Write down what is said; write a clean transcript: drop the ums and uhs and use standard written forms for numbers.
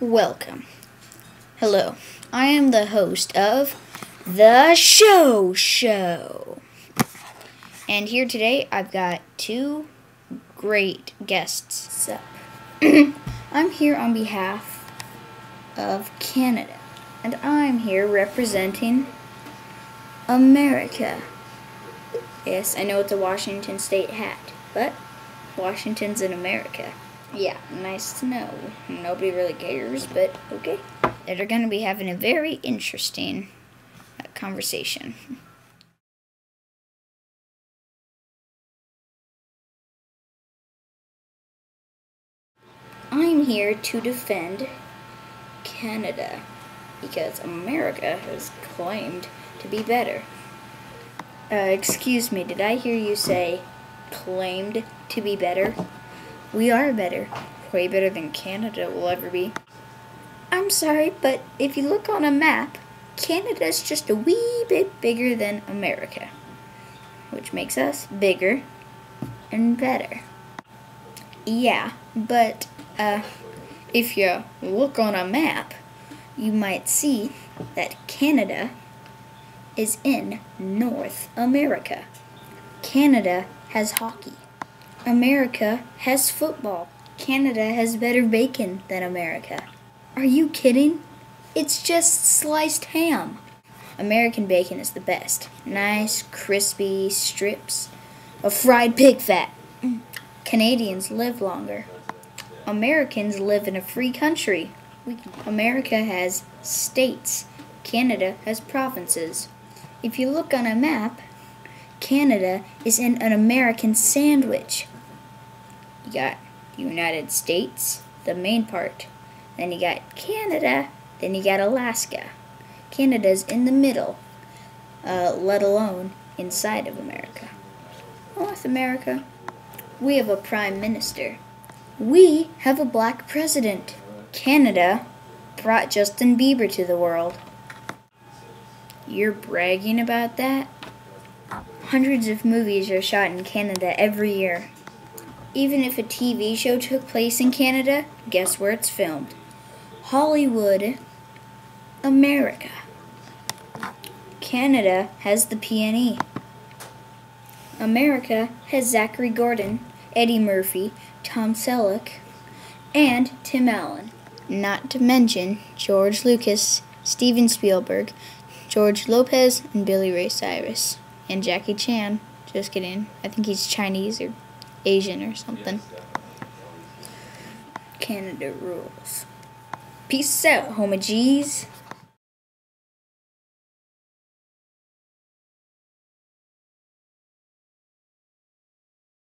Welcome. Hello. I am the host of The Show. And here today I've got two great guests. So, I'm here on behalf of Canada. And I'm here representing America. Yes, I know it's a Washington State hat, but Washington's in America. Yeah, nice to know. Nobody really cares, but okay. They're going to be having a very interesting conversation. I'm here to defend Canada because America has claimed to be better. Excuse me, did I hear you say claimed to be better? We are better. Way better than Canada will ever be. I'm sorry, but if you look on a map, Canada's just a wee bit bigger than America, which makes us bigger and better. Yeah, but if you look on a map, you might see that Canada is in North America. Canada has hockey. America has football. Canada has better bacon than America. Are you kidding? It's just sliced ham. American bacon is the best. Nice, crispy strips of fried pig fat. Canadians live longer. Americans live in a free country. America has states. Canada has provinces. If you look on a map, Canada is in an American sandwich. You got United States, the main part. Then you got Canada, then you got Alaska. Canada's in the middle, let alone inside of America. North America, we have a prime minister. We have a black president. Canada brought Justin Bieber to the world. You're bragging about that? Hundreds of movies are shot in Canada every year. Even if a TV show took place in Canada, guess where it's filmed? Hollywood, America. Canada has the PNE. America has Zachary Gordon, Eddie Murphy, Tom Selleck, and Tim Allen. Not to mention George Lucas, Steven Spielberg, George Lopez, and Billy Ray Cyrus. And Jackie Chan. Just kidding. I think he's Chinese or Asian or something. Canada rules. Peace out, homie G's.